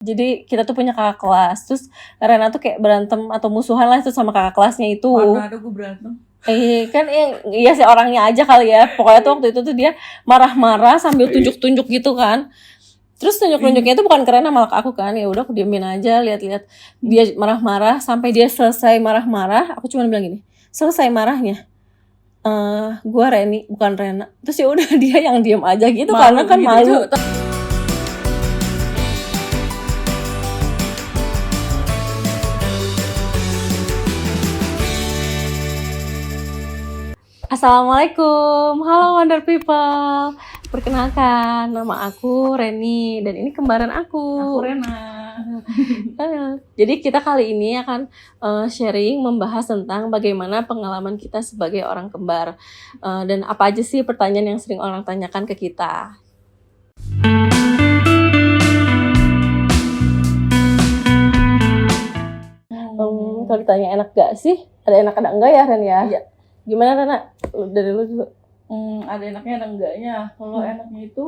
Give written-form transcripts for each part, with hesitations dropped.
Jadi kita tuh punya kakak kelas, terus Rena tuh kayak berantem atau musuhan lah itu sama kakak kelasnya itu. Mana ada gue berantem. Kan iya sih orangnya aja kali ya. Pokoknya tuh waktu itu tuh dia marah-marah sambil tunjuk-tunjuk gitu kan. Terus tunjuk-tunjuknya itu bukan ke Rena malah ke aku kan. Ya udah aku diemin aja, lihat-lihat dia marah-marah sampai dia selesai marah-marah. Aku cuma bilang gini, selesai marahnya. Gue Reni bukan Rena. Terus ya udah dia yang diem aja gitu karena kan gitu, malu. Assalamualaikum, halo Wonder People. Perkenalkan, nama aku Reni dan ini kembaran aku. Aku Rena. Jadi kita kali ini akan sharing membahas tentang bagaimana pengalaman kita sebagai orang kembar dan apa aja sih pertanyaan yang sering orang tanyakan ke kita. Kalau ditanya enak gak sih? Ada enak ada enggak ya Ren ya? Iya. Gimana Rena? Dari lu dulu. Ada enaknya ada enggaknya. Kalau enaknya itu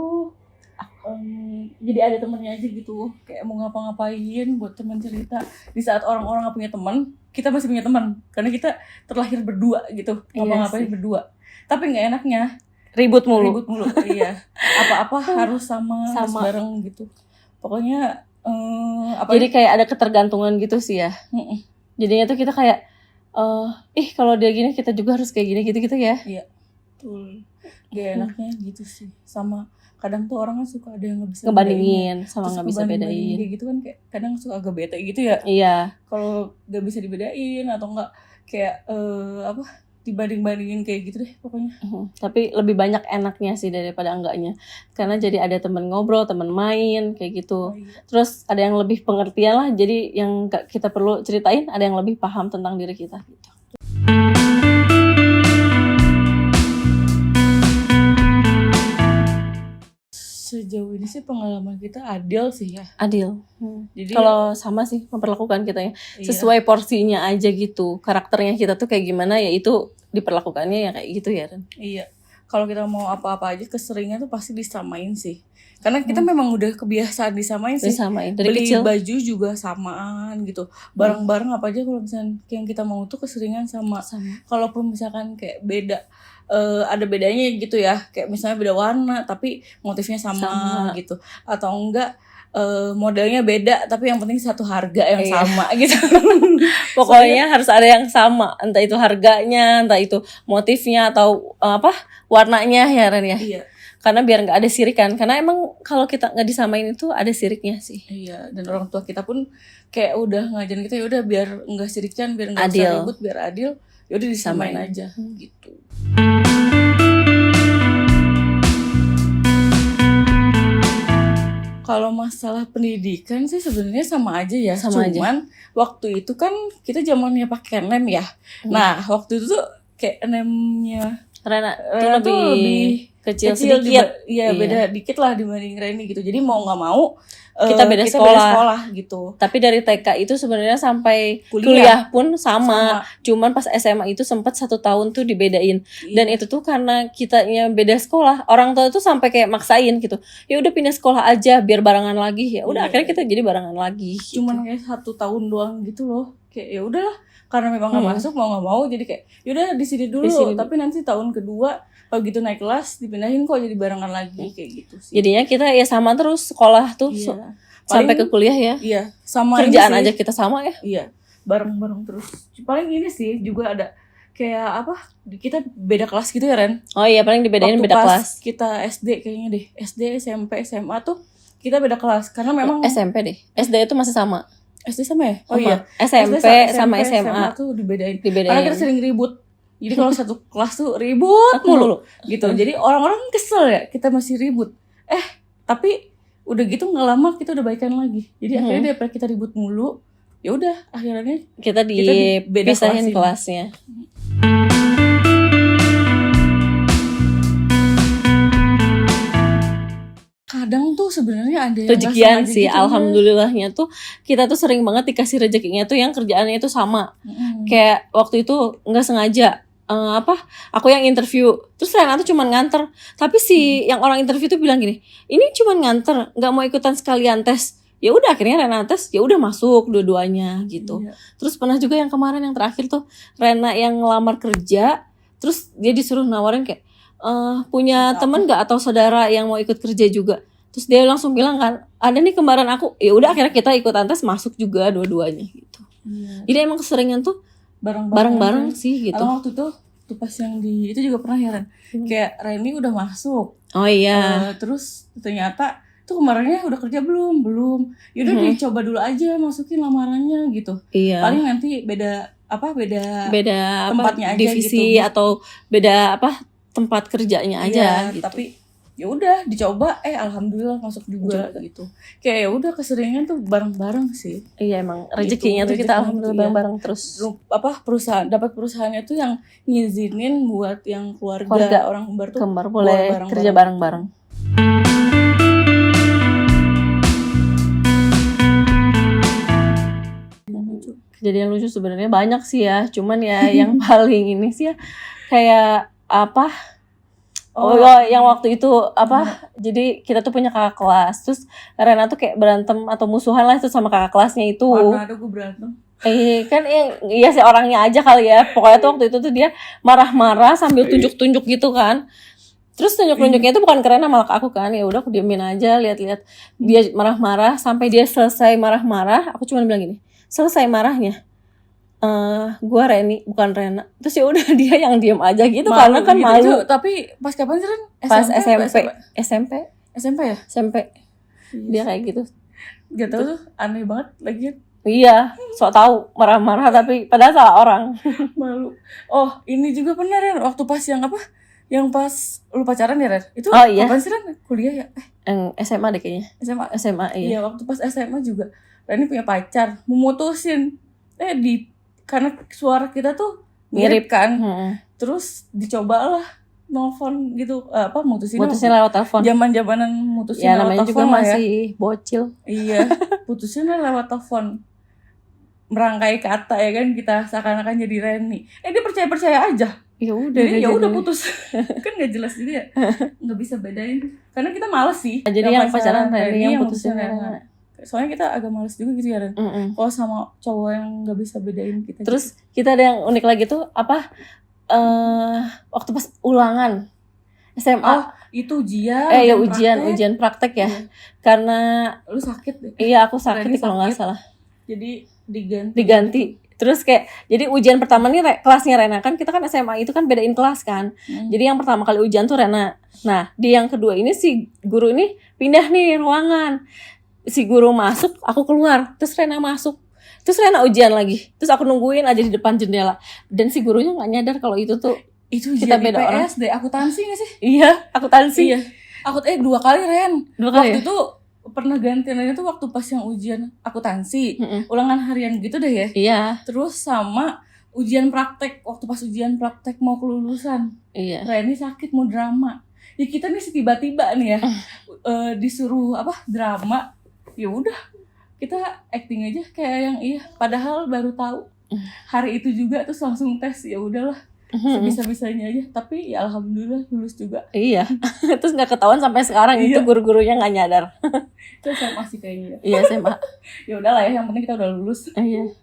jadi ada temennya aja gitu. Kayak mau ngapa-ngapain buat teman cerita. Di saat orang-orang gak punya teman, kita masih punya teman. Karena kita terlahir berdua gitu. Ngapa-ngapain berdua. Tapi gak enaknya Ribut mulu. Iya. Apa-apa harus sama bareng gitu. Pokoknya jadi kayak ada ketergantungan gitu sih ya. Jadinya tuh kita kayak kalau dia gini kita juga harus kayak gini gitu-gitu ya. Iya. Betul. Gak enaknya gitu sih. Sama kadang tuh orang kan suka ada yang gak bisa ngebandingin sama gak bisa bedain. Kayak gitu kan kayak kadang suka agak bete gitu ya. Iya. Kalau gak bisa dibedain atau enggak kayak dibanding-bandingin kayak gitu deh pokoknya. Tapi lebih banyak enaknya sih daripada enggaknya. Karena jadi ada teman ngobrol, teman main kayak gitu. Iya. Terus ada yang lebih pengertian lah. Jadi yang gak kita perlu ceritain, ada yang lebih paham tentang diri kita gitu. Sejauh ini sih pengalaman kita adil sih ya. Adil. Jadi kalau sama sih memperlakukan kita ya sesuai porsinya aja gitu. Karakternya kita tuh kayak gimana ya itu diperlakukannya ya kayak gitu ya Ren. Iya. Kalau kita mau apa-apa aja keseringan tuh pasti disamain sih. Karena kita memang udah kebiasaan disamain sih. Disamain dari beli kecil. Baju juga samaan gitu. Barang-barang apa aja kalau misalnya yang kita mau tuh keseringan sama. Kalaupun misalkan kayak beda ada bedanya gitu ya, kayak misalnya beda warna tapi motifnya sama. Gitu, atau enggak modelnya beda tapi yang penting satu harga yang sama gitu. Pokoknya harus ada yang sama, entah itu harganya, entah itu motifnya atau warnanya ya Ren ya. Iya. Karena biar nggak ada sirik kan, karena emang kalau kita nggak disamain itu ada siriknya sih. Iya, dan orang tua kita pun kayak udah ngajarin kita ya udah biar nggak sirikan, biar nggak usah ribut, biar adil, ya udah disamain aja gitu. Kalau masalah pendidikan sih sebenarnya sama aja ya. Cuman waktu itu kan kita zamannya pakai nem ya. Nah waktu itu tuh kayak nemnya Rena tuh lebih kecil sedikit. Iya beda dikit lah dibanding Reni gitu. Jadi mau nggak mau kita beda sekolah gitu. Tapi dari TK itu sebenarnya sampai kuliah pun sama. Cuman pas SMA itu sempat 1 tahun tuh dibedain. Dan itu tuh karena kitanya beda sekolah, orang tua tuh sampai kayak maksain gitu. Ya udah pindah sekolah aja biar barengan lagi. Ya udah akhirnya kita jadi barengan lagi. Cuman kayak 1 tahun doang gitu loh. Kayak ya udahlah karena memang nggak masuk mau nggak mau jadi kayak yaudah di sini dulu. Tapi nanti tahun kedua kalau gitu naik kelas dipindahin kok jadi barengan lagi kayak gitu sih. Jadinya kita ya sama terus sekolah tuh sampai ke kuliah ya. Iya, sama kerjaan aja kita sama ya. Iya, bareng-bareng terus. Paling ini sih juga ada kayak kita beda kelas gitu ya Ren. Oh iya paling dibedain waktu beda kelas. Kita SD kayaknya deh, SD, SMP, SMA tuh kita beda kelas karena memang SMP deh. SD itu masih sama. SD sama ya? Oh iya. SMP sama SMA tuh dibedain. Karena kita sering ribut. Jadi kalau satu kelas tuh ribut mulu gitu. Jadi orang-orang kesel ya kita masih ribut. Tapi udah gitu nggak lama kita udah baikan lagi. Jadi akhirnya daripada kita ribut mulu, ya udah akhirnya kita dipisahin kelasnya. Kadang tuh sebenarnya ada yang rezekian sih gitu, alhamdulillahnya tuh kita tuh sering banget dikasih rezekinya tuh yang kerjaannya itu sama. Kayak waktu itu nggak sengaja aku yang interview terus Rena tuh cuman nganter tapi si yang orang interview tuh bilang gini, ini cuman nganter nggak mau ikutan sekalian tes. ya udah akhirnya Rena tes, ya udah masuk dua-duanya gitu. Iya. Terus pernah juga yang kemarin yang terakhir tuh Rena yang ngelamar kerja, terus dia disuruh nawarin kayak punya teman nggak atau saudara yang mau ikut kerja juga. Terus dia langsung bilang kan, ada nih kembaran aku. Ya udah akhirnya kita ikutan tes, masuk juga dua-duanya gitu. Iya. Jadi emang keseringan tuh kan. bareng-bareng sih gitu. Atau waktu tuh pas yang di itu juga pernah ya Ren. Kayak Reni udah masuk. Oh iya. Terus ternyata tuh kemarinnya udah kerja belum? Yaudah dicoba dulu aja masukin lamarannya gitu. Iya. Paling nanti beda tempatnya aja divisi gitu. atau beda tempat kerjanya aja Iya, gitu. tapi ya udah dicoba alhamdulillah masuk juga gitu. Kayak ya udah keseringan tuh bareng-bareng sih. Iya emang rezekinya tuh kita alhamdulillah bareng-bareng terus. Dapat perusahaannya tuh yang ngizinin buat yang keluarga orang kembar boleh kerja bareng-bareng. Kejadian lucu sebenarnya banyak sih ya, cuman ya yang paling ini sih ya kayak yang waktu itu jadi kita tuh punya kakak kelas, terus Rena tuh kayak berantem atau musuhan lah itu sama kakak kelasnya itu. Mana ada gue berantem. Kan iya sih orangnya aja kali ya. Pokoknya tuh waktu itu tuh dia marah-marah sambil tunjuk-tunjuk gitu kan. Terus tunjuk-tunjuknya itu bukan ke Rena malah ke aku kan. Ya udah aku diemin aja, lihat-lihat dia marah-marah sampai dia selesai marah-marah. Aku cuma bilang gini, selesai marahnya. Gua Reni bukan Rena. Terus ya udah dia yang diem aja gitu karena kan gitu. malu. Tapi pas kapan sih Ren? Pas SMP ya? SMP. Dia kayak gitu. Gak tau tuh aneh banget lagi. Iya, sok tahu marah-marah tapi padahal salah orang. Malu. Oh, ini juga pernah Ren waktu pas yang yang pas lu pacaran ya Ren? Itu iya. kapan sih Ren? Kuliah ya? Yang SMA deh kayaknya. SMA iya. Iya, waktu pas SMA juga Reni punya pacar, memutusin. Karena suara kita tuh mirip kan. Terus dicobalah nelfon gitu, mutusin lewat telepon. Zaman-zamanan mutusin ya, lewat telepon. Ya namanya juga masih bocil. Iya, putusinnya lewat telepon. Merangkai kata ya kan, kita seakan-akan jadi Reni. Dia percaya aja. Ya udah. Ya udah putus. Kan nggak jelas juga ya. Nggak bisa bedain. Karena kita males sih. Jadi yang pacaran Reni, yang putusin Rena. Soalnya kita agak males juga gitu ya Ren. Kalau sama cowok yang nggak bisa bedain kita. Terus kita ada yang unik lagi tuh waktu pas ulangan SMA. Itu ujian. Ujian praktek ya. Karena lu sakit deh. Iya, aku sakit kalau nggak salah. Jadi diganti. Terus kayak jadi ujian pertama nih kelasnya Rena kan, kita kan SMA itu kan bedain kelas kan. Jadi yang pertama kali ujian tuh Rena. Nah, di yang kedua ini si guru ini pindah nih ruangan. Si guru masuk, aku keluar. Terus Rena masuk. Terus Rena ujian lagi. Terus aku nungguin aja di depan jendela. Dan si gurunya nggak nyadar kalau itu tuh kita beda orang. deh, akuntansi nggak sih? Iya, akuntansi. Iya. 2 kali Ren. 2 kali. Waktu itu pernah gantiannya tuh waktu pas yang ujian akuntansi, ulangan harian gitu deh ya. Iya. Terus sama ujian praktek, waktu pas ujian praktek mau kelulusan. Iya. Reni sakit mau drama. Ya kita nih tiba-tiba nih ya disuruh drama. Ya udah kita acting aja kayak yang padahal baru tahu hari itu juga terus langsung tes. Ya udahlah sebisa-bisanya aja, tapi ya alhamdulillah lulus juga. Iya. Terus nggak ketahuan sampai sekarang. Itu guru-gurunya nggak nyadar. Itu SMA sih kayaknya. Iya, SMA. Ya udahlah ya, yang penting kita udah lulus. Iya.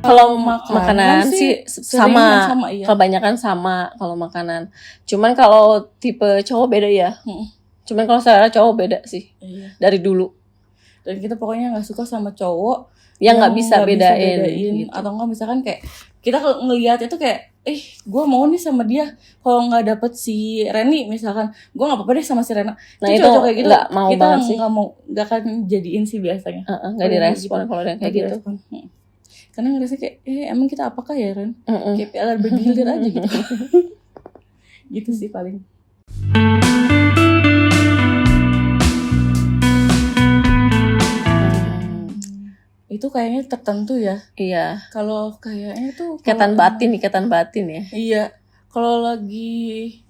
Kalau makanan sih sama iya. Kebanyakan sama kalau makanan. Cuman kalau tipe cowok beda ya. Cuman kalau selera cowok beda sih. Iya. Dari dulu. Dan kita pokoknya nggak suka sama cowok yang nggak bisa bedain gitu. Atau nggak misalkan kayak kita kalau ngelihat itu kayak gue mau nih sama dia, kalau nggak dapet si Reni misalkan, gue nggak apa-apa deh sama si Rena. Nah itu kayak gitu nggak mau kita banget sih. nggak akan jadiin sih biasanya. Nggak direspon kalau yang kayak gitu. Karena ngerasa kayak emang kita apakah ya Ren? Kayak piala bergilir aja gitu. Gitu sih paling. Itu kayaknya tertentu ya. Iya. Kalau kayaknya tuh ikatan batin ya. Iya. Kalau lagi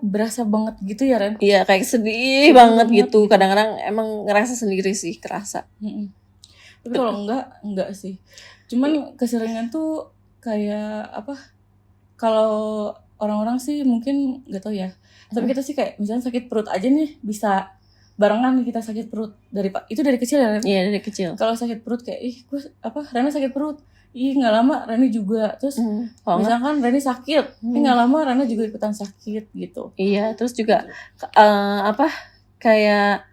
berasa banget gitu ya Ren? Iya, kayak sedih banget gitu. Kadang-kadang emang ngerasa sendiri sih, kerasa. Tapi kalau enggak sih. Cuman keseringan tuh kayak kalau orang-orang sih mungkin nggak tahu ya, tapi kita sih kayak misalnya sakit perut aja nih bisa barengan kita sakit perut itu dari kecil ya Ren? Iya dari kecil. Kalau sakit perut kayak Rena sakit perut, nggak lama Reni juga, terus misalkan Reni sakit, nggak lama Rena juga ikutan sakit gitu. Iya, terus juga kayak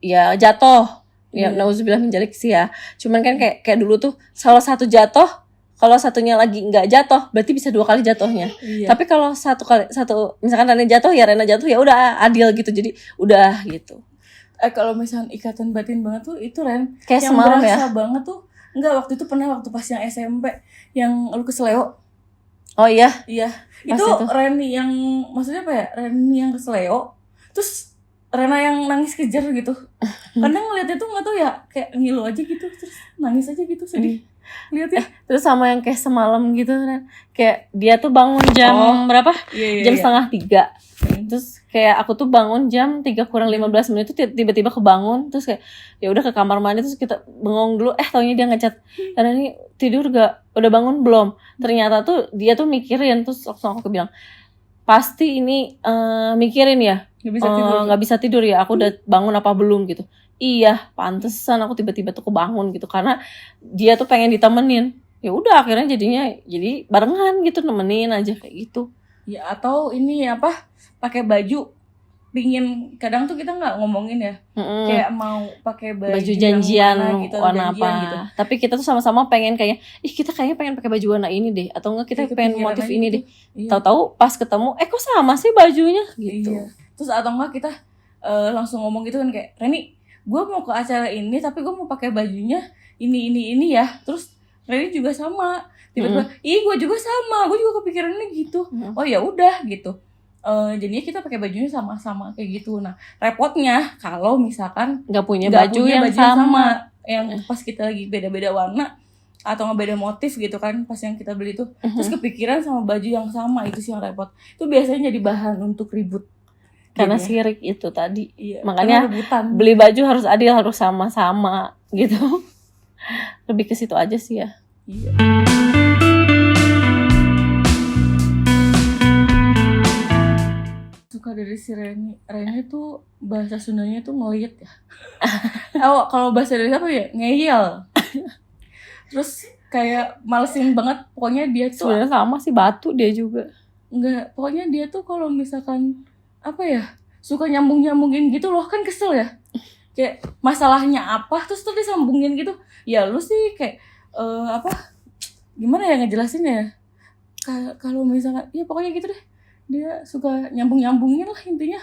ya jatuh, ya nauzubillah min dzalik sih ya. Cuman kan kayak dulu tuh salah satu jatuh, kalau satunya lagi nggak jatuh, berarti bisa 2 kali jatuhnya. Iya. Tapi kalau satu misalkan Rena jatuh ya udah adil gitu, jadi udah gitu. Kalau misalkan ikatan batin banget tuh itu Ren, Kayak yang semalam berasa ya. banget tuh. Enggak, waktu itu pernah waktu pas yang SMP yang lu keseleo. Oh iya. Iya. Pas Itu itu. Reni yang maksudnya apa ya? Reni yang keseleo. Terus Rena yang nangis kejer gitu. Karena ngeliatnya tuh enggak tahu ya, kayak ngilu aja gitu, terus nangis aja gitu, sedih. Lihatnya. Terus sama yang kayak semalam gitu kan. Kayak dia tuh bangun jam berapa? Iya, Jam 2:30. Terus kayak aku tuh bangun jam 3 kurang 15 menit tuh tiba-tiba kebangun, terus kayak ya udah ke kamar mandi, terus kita bengong dulu, taunya dia ngechat, karena ini tidur gak, udah bangun belum. Ternyata tuh dia tuh mikirin, terus langsung aku bilang pasti ini mikirin ya, nggak bisa tidur ya, aku udah bangun apa belum gitu. Iya, pantesan aku tiba-tiba tuh kebangun gitu, karena dia tuh pengen ditemenin. Ya udah akhirnya jadi barengan gitu, nemenin aja kayak gitu. Ya atau ini pakai baju, pingin kadang tuh kita nggak ngomongin ya, kayak mau pakai baju janjian gitu, warna apa gitu. Tapi kita tuh sama-sama pengen kayak kita kayaknya pengen pakai baju warna ini deh, atau enggak kita pengen motif ini deh. Tahu-tahu pas ketemu kok sama sih bajunya gitu. Iya. Terus atau enggak kita langsung ngomong gitu kan, kayak Reni, gue mau ke acara ini tapi gue mau pakai bajunya ini ya. Terus Reni juga sama, tiba-tiba gue juga sama, gue juga kepikirannya gitu. Oh ya udah gitu. Jadinya kita pakai bajunya sama-sama kayak gitu. Nah repotnya kalau misalkan nggak punya baju yang sama, yang pas kita lagi beda-beda warna atau nggak beda motif gitu kan, pas yang kita beli tuh terus kepikiran sama baju yang sama, itu sih yang repot. Itu biasanya jadi bahan untuk ribut karena sirik itu tadi. Iya, makanya beli baju harus adil, harus sama-sama gitu. Lebih ke situ aja sih ya. Iya. Suka dari si Reni tuh bahasa Sundanya tuh ngeliat ya. Kalau bahasa Indonesia apa ya, ngeyel. Terus kayak malesin banget, pokoknya dia tuh sebenarnya sama sih, batu dia juga. Enggak, pokoknya dia tuh kalau misalkan suka nyambungin gitu loh, kan kesel ya. Kayak masalahnya apa terus disambungin gitu. Ya lu sih kayak gimana ya ngejelasinnya. Kalau misalkan ya pokoknya gitu deh. Dia suka nyambungin lah intinya.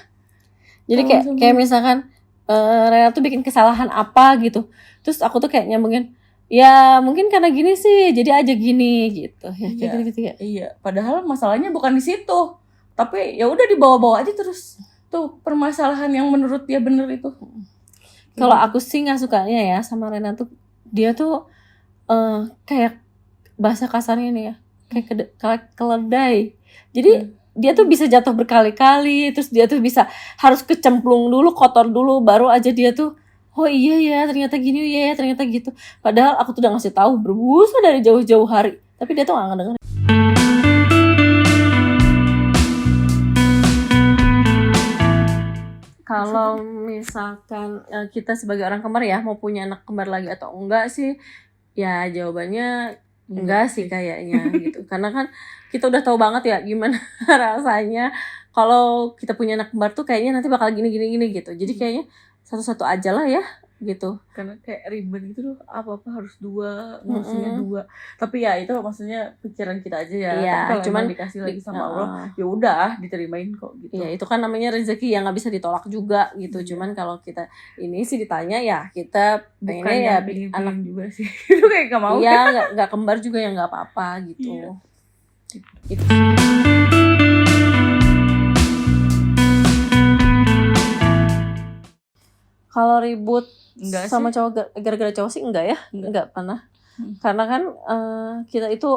Jadi kayak misalkan Rena tuh bikin kesalahan apa gitu, terus aku tuh kayak nyambungin, ya mungkin karena gini sih jadi aja gini gitu ya. Iya. Gitu ya. Iya, padahal masalahnya bukan di situ, tapi ya udah dibawa-bawa aja terus tuh permasalahan yang menurut dia bener itu. Kalau aku sih nggak sukanya ya sama Rena tuh, dia tuh kayak bahasa kasarnya nih ya, kayak keledai. Jadi dia tuh bisa jatuh berkali-kali, terus dia tuh bisa harus kecemplung dulu, kotor dulu, baru aja dia tuh oh iya ya ternyata gini, iya ya ternyata gitu. Padahal aku tuh udah ngasih tahu berbusa dari jauh-jauh hari, tapi dia tuh nggak ngedenger. Kalau misalkan kita sebagai orang kembar ya mau punya anak kembar lagi atau enggak sih, ya jawabannya enggak sih kayaknya gitu. Karena kan kita udah tahu banget ya gimana rasanya kalau kita punya anak kembar tuh kayaknya nanti bakal gini gitu. Jadi kayaknya satu-satu aja lah ya gitu. Karena kayak ribet gitu loh, apa-apa harus 2, ngurusinnya 2. Tapi ya itu maksudnya pikiran kita aja ya. Iya, kalau cuman dikasih lagi sama Allah, ya udah diterimain kok gitu. Iya, itu kan namanya rezeki yang nggak bisa ditolak juga gitu. Cuman kalau kita ini sih ditanya ya kita pengennya ya anak juga sih. Itu kayak gak mau. Iya, nggak kembar juga ya nggak apa-apa gitu. Iya. Gitu. Kalau ribut enggak sama sih. Cowok gara-gara cowok sih enggak ya, enggak pernah. Karena kan kita itu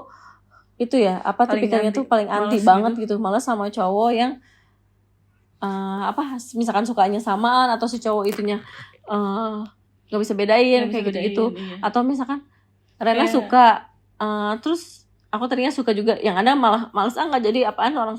ya tipikalnya tuh paling anti banget gitu. Malah sama cowok yang misalkan sukanya samaan atau si cowok itunya nggak bisa bedain kayak gitu-gitu. Iya. Atau misalkan Rena suka terus aku tadinya suka juga, yang ada malah males nggak jadi apaan, orang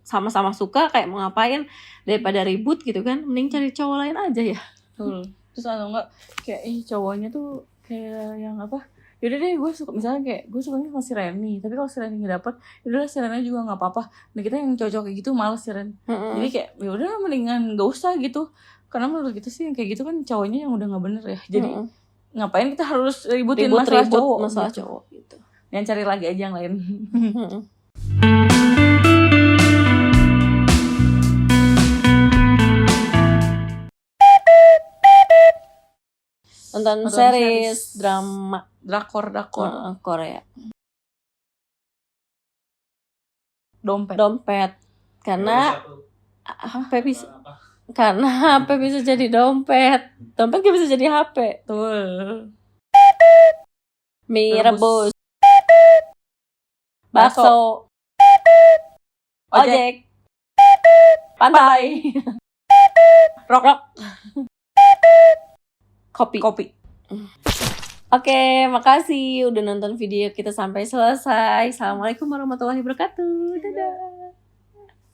sama-sama suka kayak mau ngapain daripada ribut gitu kan, mending cari cowok lain aja ya. Betul. Terus atau enggak kayak cowoknya tuh kayak yang apa, yaudah deh gue suka, misalnya kayak gue sukanya sama si Reni, tapi kalau si Reni nggak dapet yaudah si Reni juga nggak apa-apa. Nah kita yang cocok kayak gitu males si Ren. Jadi kayak yaudah mendingan nggak usah gitu, karena menurut kita sih yang kayak gitu kan cowoknya yang udah nggak bener ya. Jadi ngapain kita harus ributin masalah cowok gitu. Yang cari lagi aja yang lain. Nonton series drama drakor Korea. Dompet. Karena HP bisa jadi dompet kan bisa jadi HP. Betul. Mie rebus, bakso, ojek, pantai, rok, kopi. Oke, makasih udah nonton video kita sampai selesai. Assalamualaikum warahmatullahi wabarakatuh. Dadah.